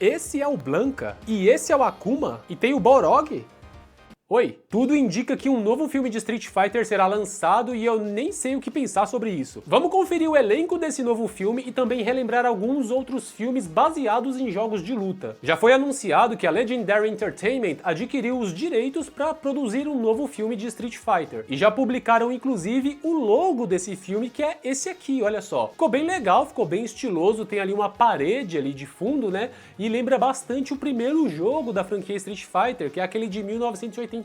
Esse é o Blanka, e esse é o Akuma, e tem o Balrog? Oi, tudo indica que um novo filme de Street Fighter será lançado e eu nem sei o que pensar sobre isso. Vamos conferir o elenco desse novo filme e também relembrar alguns outros filmes baseados em jogos de luta. Já foi anunciado que a Legendary Entertainment adquiriu os direitos para produzir um novo filme de Street Fighter. E já publicaram inclusive o logo desse filme, que é esse aqui, olha só. Ficou bem legal, ficou bem estiloso, tem ali uma parede ali de fundo, né? E lembra bastante o primeiro jogo da franquia Street Fighter, que é aquele de 1987,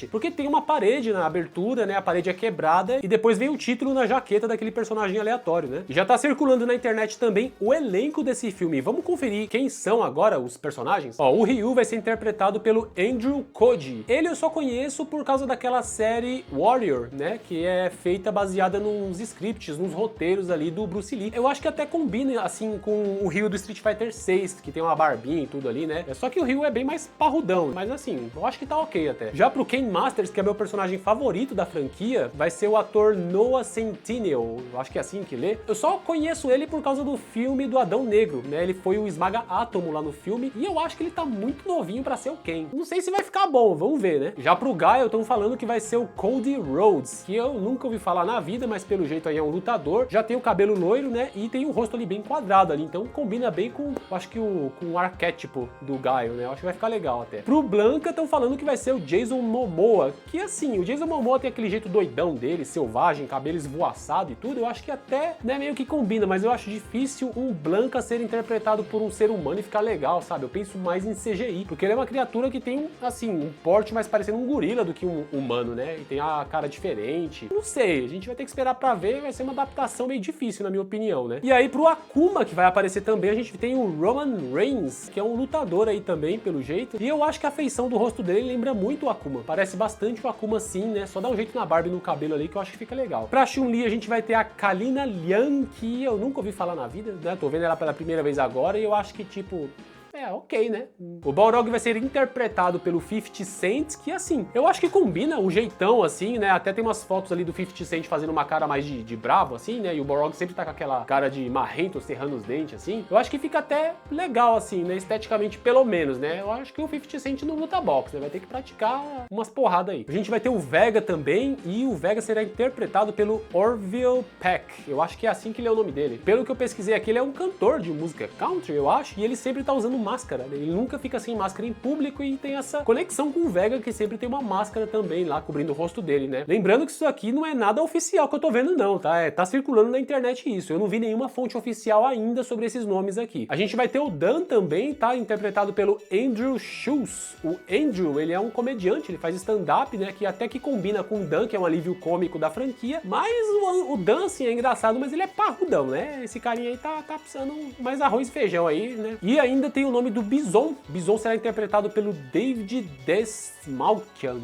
porque tem uma parede na abertura, né? A parede é quebrada e depois vem o título na jaqueta daquele personagem aleatório, né? E já tá circulando na internet também o elenco desse filme. Vamos conferir quem são agora os personagens? Ó, o Ryu vai ser interpretado pelo Andrew Koji. Ele eu só conheço por causa daquela série Warrior, né? Que é feita baseada nos scripts, nos roteiros ali do Bruce Lee. Eu acho que até combina, assim, com o Ryu do Street Fighter 6, que tem uma barbinha e tudo ali, né? Só que o Ryu é bem mais parrudão, mas assim, eu acho que tá ok até. Já pro Ken Masters, que é meu personagem favorito da franquia, vai ser o ator Noah Centineo, eu acho que é assim que lê. Eu só conheço ele por causa do filme do Adão Negro, né? Ele foi o Esmaga Átomo lá no filme, e eu acho que ele tá muito novinho pra ser o Ken. Não sei se vai ficar bom, vamos ver, né? Já pro Gaio, estão falando que vai ser o Cody Rhodes, que eu nunca ouvi falar na vida, mas pelo jeito aí é um lutador. Já tem o cabelo loiro, né? E tem o rosto ali bem quadrado ali, então combina bem com, acho que com o arquétipo do Gaio, né? Eu acho que vai ficar legal até. Pro Blanka, estão falando que vai ser o Jason Momoa, que assim, o Jason Momoa tem aquele jeito doidão dele, selvagem, cabelo esvoaçado e tudo, eu acho que até, né, meio que combina, mas eu acho difícil um Blanka ser interpretado por um ser humano e ficar legal, sabe? Eu penso mais em CGI, porque ele é uma criatura que tem, assim, um porte mais parecendo um gorila do que um humano, né? E tem a cara diferente. Não sei, a gente vai ter que esperar pra ver, vai ser uma adaptação meio difícil, na minha opinião, né? E aí, pro Akuma, que vai aparecer também, a gente tem o Roman Reigns, que é um lutador aí também, pelo jeito, e eu acho que a feição do rosto dele lembra muito o Akuma. Parece bastante o Akuma sim, né? Só dá um jeito na barba e no cabelo ali que eu acho que fica legal. Pra Chun-Li a gente vai ter a Kalina Liang, que eu nunca ouvi falar na vida, né? Tô vendo ela pela primeira vez agora e eu acho que, tipo... é, ok, né? O Balrog vai ser interpretado pelo 50 Cent, que assim, eu acho que combina o jeitão, assim, né? Até tem umas fotos ali do 50 Cent fazendo uma cara mais de bravo, assim, né? E o Balrog sempre tá com aquela cara de marrento, cerrando os dentes, assim. Eu acho que fica até legal, assim, né? Esteticamente, pelo menos, né? Eu acho que o 50 Cent não luta boxe, né? Vai ter que praticar umas porradas aí. A gente vai ter o Vega também, e o Vega será interpretado pelo Orville Peck. Eu acho que é assim que ele é o nome dele. Pelo que eu pesquisei aqui, ele é um cantor de música country, eu acho, e ele sempre tá usando máscara, né? Ele nunca fica sem máscara em público e tem essa conexão com o Vega, que sempre tem uma máscara também lá cobrindo o rosto dele, né? Lembrando que isso aqui não é nada oficial que eu tô vendo não, tá? Tá circulando na internet isso. Eu não vi nenhuma fonte oficial ainda sobre esses nomes aqui. A gente vai ter o Dan também, tá? Interpretado pelo Andrew Schultz. O Andrew, ele é um comediante, ele faz stand-up, né? Que até que combina com o Dan, que é um alívio cômico da franquia, mas o Dan, assim, é engraçado, mas ele é parrudão, né? Esse carinha aí tá precisando mais arroz e feijão aí, né? E ainda tem o nome do Bison. Bison será interpretado pelo David Desmalchian,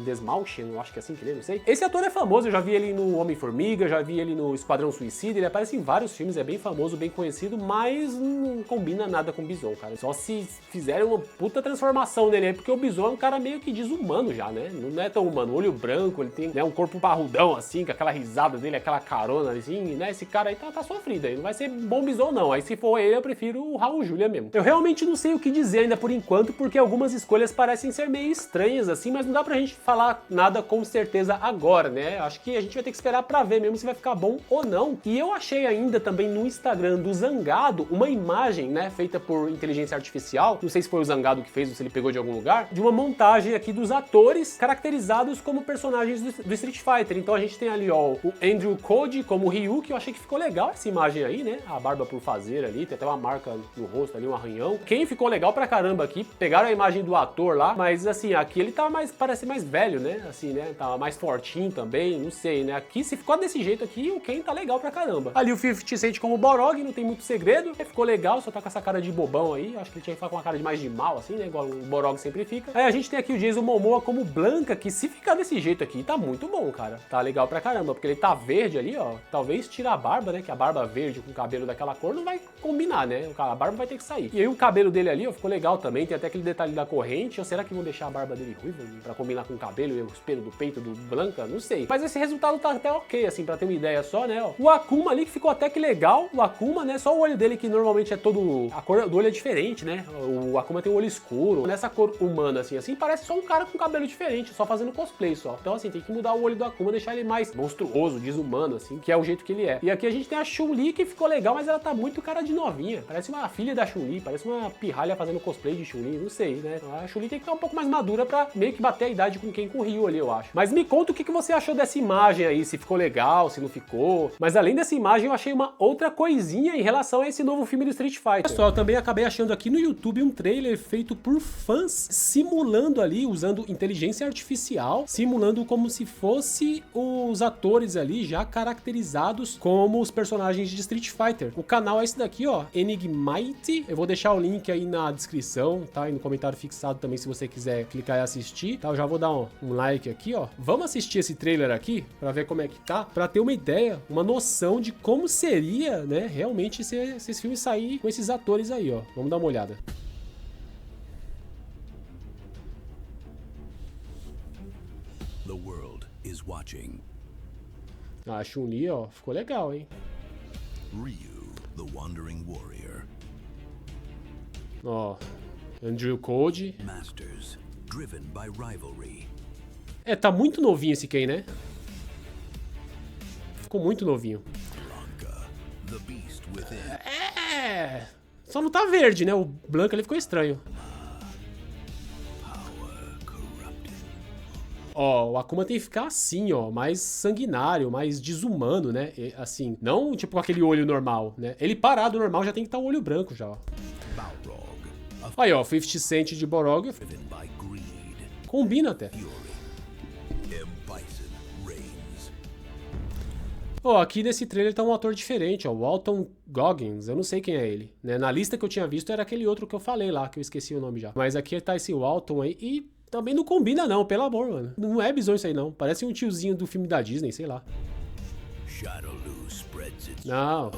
eu acho que é assim que ele, não sei. Esse ator é famoso, eu já vi ele no Homem-Formiga, já vi ele no Esquadrão Suicida, ele aparece em vários filmes, é bem famoso, bem conhecido, mas não combina nada com o Bison, cara. Só se fizerem uma puta transformação nele aí, porque o Bison é um cara meio que desumano já, né? Não é tão humano, olho branco, ele tem, né, um corpo parrudão assim, com aquela risada dele, aquela carona assim, né? Esse cara aí tá sofrido aí, não vai ser bom Bison não. Aí se for ele, eu prefiro o Raul Julia mesmo. Eu realmente não sei o que dizer ainda por enquanto, porque algumas escolhas parecem ser meio estranhas assim, mas não dá pra gente falar nada com certeza agora, né? Acho que a gente vai ter que esperar pra ver mesmo se vai ficar bom ou não. E eu achei ainda também no Instagram do Zangado uma imagem, né, feita por inteligência artificial, não sei se foi o Zangado que fez ou se ele pegou de algum lugar, de uma montagem aqui dos atores caracterizados como personagens do Street Fighter. Então a gente tem ali, ó, o Andrew Cody como Ryu, que eu achei que ficou legal essa imagem aí, né? A barba por fazer ali, tem até uma marca no rosto ali, um arranhão. Quem ficou legal pra caramba aqui, pegaram a imagem do ator lá, mas assim, aqui ele tá mais, parece mais velho, né? Assim, né? Tá mais fortinho também, não sei, né? Aqui, se ficou desse jeito aqui, o Ken tá legal pra caramba. Ali o 50 Cent como Balrog, não tem muito segredo, ficou legal, só tá com essa cara de bobão aí, acho que ele tinha que ficar com uma cara de mais de mal, assim, né? Igual o Balrog sempre fica. Aí a gente tem aqui o Jason Momoa como Blanka, que se ficar desse jeito aqui, tá muito bom, cara. Tá legal pra caramba, porque ele tá verde ali, ó, talvez tira a barba, né? Que a barba verde com o cabelo daquela cor não vai combinar, né? A barba vai ter que sair. E aí o cabelo dele ali, ali, ó, ficou legal também. Tem até aquele detalhe da corrente. Ou será que vão deixar a barba dele ruiva pra combinar com o cabelo e os pelos do peito do Blanca? Não sei. Mas esse resultado tá até ok, assim, pra ter uma ideia só, né, ó. O Akuma ali que ficou até que legal. O Akuma, né, só o olho dele que normalmente é todo... A cor do olho é diferente, né? O Akuma tem um olho escuro. Nessa cor humana, assim, parece só um cara com cabelo diferente, só fazendo cosplay, só. Então, assim, tem que mudar o olho do Akuma, deixar ele mais monstruoso, desumano, assim, que é o jeito que ele é. E aqui a gente tem a Chun-Li que ficou legal, mas ela tá muito cara de novinha. Parece uma filha da Chun-Li, parece uma pirralha fazendo cosplay de Chun-Li, não sei, né? A Chun-Li tem que estar um pouco mais madura pra meio que bater a idade com quem com o Ryu ali, eu acho. Mas me conta o que você achou dessa imagem aí, se ficou legal, se não ficou. Mas além dessa imagem, eu achei uma outra coisinha em relação a esse novo filme do Street Fighter. Pessoal, eu também acabei achando aqui no YouTube um trailer feito por fãs, simulando ali, usando inteligência artificial, simulando como se fosse os atores ali já caracterizados como os personagens de Street Fighter. O canal é esse daqui, ó, Enigmite. Eu vou deixar o link aí na descrição, tá? E no comentário fixado também, se você quiser clicar e assistir, tá? Eu já vou dar um like aqui, ó. Vamos assistir esse trailer aqui pra ver como é que tá, pra ter uma ideia, uma noção de como seria, né, realmente se esse filme sair com esses atores aí, ó. Vamos dar uma olhada. The world is watching. A Chun-Li, ó, ficou legal, hein? Ryu, the wandering warrior. Ó, Andrew Code. Masters, driven by rivalry. É, tá muito novinho esse Ken, né? Ficou muito novinho. Blanca, the beast within. É, só não tá verde, né? O Blanca ali ficou estranho. Power corrupted. Ó, o Akuma tem que ficar assim, ó, mais sanguinário, mais desumano, né? Assim, não tipo com aquele olho normal, né? Ele parado normal já tem que estar o olho branco já, ó. Balrog, Aí, ó, 50 Cent de Borog. driven by greed. Combina até. Fury. M. Bison reigns. Ó, aqui nesse trailer tá um ator diferente, ó, Walton Goggins, eu não sei quem é ele, né? Na lista que eu tinha visto era aquele outro que eu falei lá, que eu esqueci o nome já. Mas aqui tá esse Walton aí e também não combina não, pelo amor, mano. Não é bizonho isso aí não, parece um tiozinho do filme da Disney, sei lá. Shadowloo spreads its Não.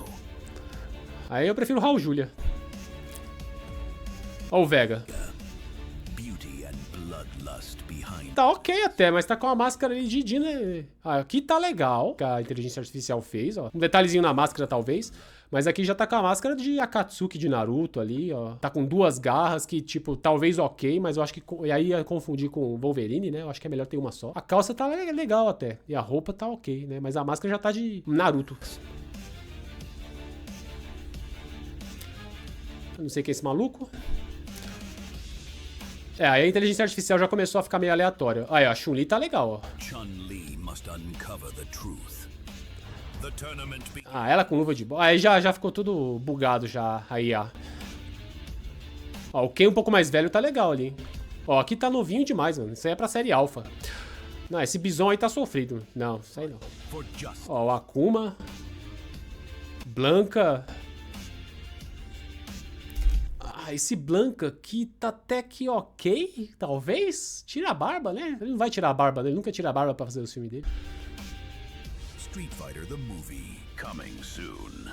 Aí eu prefiro Raul Julia. Ó o Vega. beauty and bloodlust behind. Tá ok até, mas tá com a máscara ali de Dina. Ah, aqui tá legal, que a inteligência artificial fez, ó. Um detalhezinho na máscara, talvez. Mas aqui já tá com a máscara de Akatsuki de Naruto ali, ó. Tá com duas garras que, tipo, talvez ok, mas eu acho que... E aí ia confundir com o Wolverine, né? Eu acho que é melhor ter uma só. A calça tá legal até. E a roupa tá ok, né? Mas a máscara já tá de Naruto. Eu não sei quem é esse maluco. É, aí a inteligência artificial já começou a ficar meio aleatória. Aí, ó, a Chun-Li tá legal, ó. Chun-Li must uncover the truth. The tournament be Ah, ela com luva de bola. Aí já ficou tudo bugado já. Aí, ó. Ó, o Ken um pouco mais velho tá legal ali. Ó, aqui tá novinho demais, mano. Isso aí é pra série alfa. Não, esse Bison aí tá sofrido. Não, isso aí não. for justice. Ó, o Akuma. Blanca. Ah, esse Blanca aqui tá até que ok, talvez. Tira a barba, né? Ele não vai tirar a barba, né? Ele nunca tira a barba pra fazer o filme dele. Street Fighter the movie coming soon.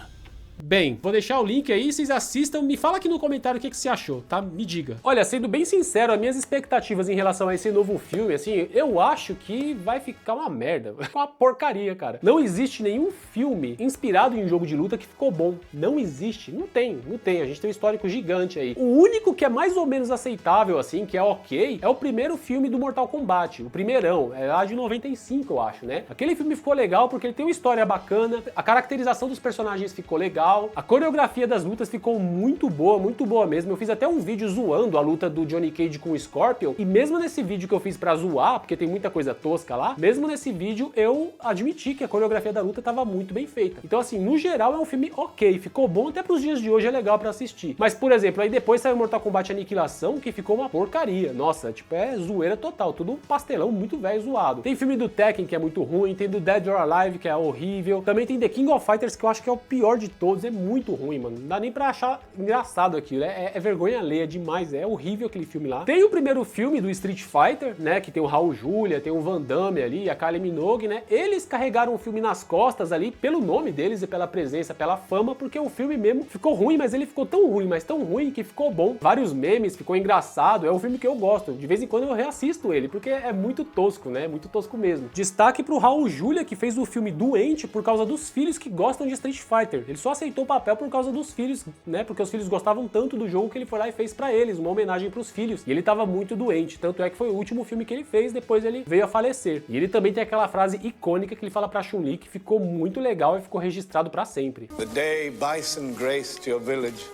Bem, vou deixar o link aí, vocês assistam, me fala aqui no comentário o que você achou, tá? Me diga. Olha, sendo bem sincero, as minhas expectativas em relação a esse novo filme, assim, eu acho que vai ficar uma merda, uma porcaria, cara. Não existe nenhum filme inspirado em um jogo de luta que ficou bom. Não existe, não tem. A gente tem um histórico gigante aí. O único que é mais ou menos aceitável, assim, que é ok, é o primeiro filme do Mortal Kombat, o primeirão, é lá de 95, eu acho, né? Aquele filme ficou legal porque ele tem uma história bacana, a caracterização dos personagens ficou legal, a coreografia das lutas ficou muito boa mesmo. Eu fiz até um vídeo zoando a luta do Johnny Cage com o Scorpion, e mesmo nesse vídeo que eu fiz pra zoar, porque tem muita coisa tosca lá, mesmo nesse vídeo eu admiti que a coreografia da luta tava muito bem feita. Então assim, no geral é um filme ok, ficou bom, até pros dias de hoje é legal pra assistir. Mas por exemplo, aí depois saiu Mortal Kombat Aniquilação, que ficou uma porcaria. Nossa, tipo, é zoeira total, tudo um pastelão muito velho zoado. Tem filme do Tekken que é muito ruim, tem do Dead or Alive que é horrível, também tem The King of Fighters que eu acho que é o pior de todos. todos, é muito ruim, mano. Não dá nem pra achar engraçado aquilo, é vergonha alheia demais, é horrível aquele filme lá. Tem o primeiro filme do Street Fighter, né, que tem o Raul Julia, tem o Van Damme ali, a Kylie Minogue, né, eles carregaram o filme nas costas ali, pelo nome deles e pela presença, pela fama, porque o filme mesmo ficou ruim, mas ele ficou tão ruim, mas tão ruim que ficou bom. Vários memes, ficou engraçado, é um filme que eu gosto, de vez em quando eu reassisto ele, porque é muito tosco, né, muito tosco mesmo. Destaque pro Raul Julia, que fez o filme Doente por causa dos filhos que gostam de Street Fighter. Ele só aceitou o papel por causa dos filhos, né, porque os filhos gostavam tanto do jogo que ele foi lá e fez pra eles, uma homenagem pros filhos. E ele tava muito doente, tanto é que foi o último filme que ele fez, depois ele veio a falecer. E ele também tem aquela frase icônica que ele fala pra Chun-Li, que ficou muito legal e ficou registrado pra sempre. The day Bison graced your village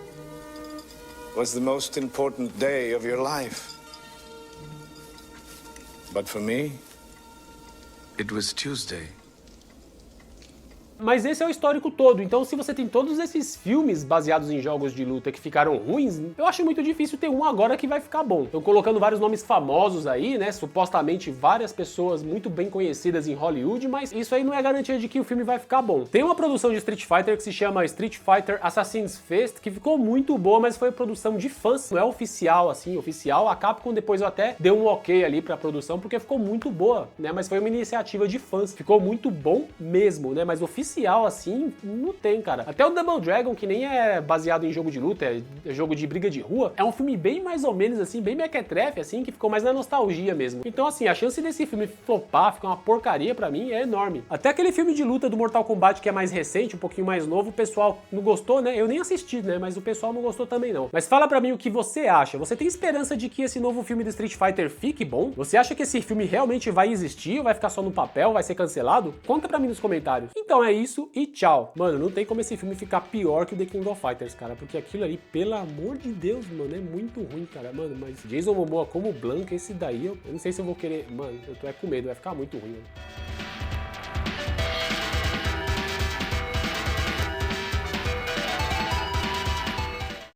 was the most important day of your life. But for me, it was Tuesday. Mas esse é o histórico todo, então se você tem todos esses filmes baseados em jogos de luta que ficaram ruins, eu acho muito difícil ter um agora que vai ficar bom. Tô colocando vários nomes famosos aí, né, supostamente várias pessoas muito bem conhecidas em Hollywood, mas isso aí não é garantia de que o filme vai ficar bom. Tem uma produção de Street Fighter que se chama Street Fighter Assassin's Fist, que ficou muito boa, mas foi produção de fãs, não é oficial assim, oficial. A Capcom depois até deu um ok ali pra produção, porque ficou muito boa, né, mas foi uma iniciativa de fãs, ficou muito bom mesmo, né, mas oficial assim, não tem, cara. Até o Double Dragon, que nem é baseado em jogo de luta, é jogo de briga de rua, é um filme bem mais ou menos assim, bem mequetrefe, assim, que ficou mais na nostalgia mesmo. Então, assim, a chance desse filme flopar, ficar uma porcaria pra mim, é enorme. Até aquele filme de luta do Mortal Kombat, que é mais recente, um pouquinho mais novo, o pessoal não gostou, né? Eu nem assisti, né? Mas o pessoal não gostou também, não. Mas fala pra mim o que você acha. Você tem esperança de que esse novo filme do Street Fighter fique bom? Você acha que esse filme realmente vai existir ou vai ficar só no papel, vai ser cancelado? Conta pra mim nos comentários. Então é isso e tchau. Mano, não tem como esse filme ficar pior que o The King of Fighters, cara, porque aquilo ali, pelo amor de Deus, mano, é muito ruim, cara. Mano, mas Jason Momoa como Blanca, esse daí, eu não sei se eu vou querer... Mano, eu tô com medo, vai ficar muito ruim, mano.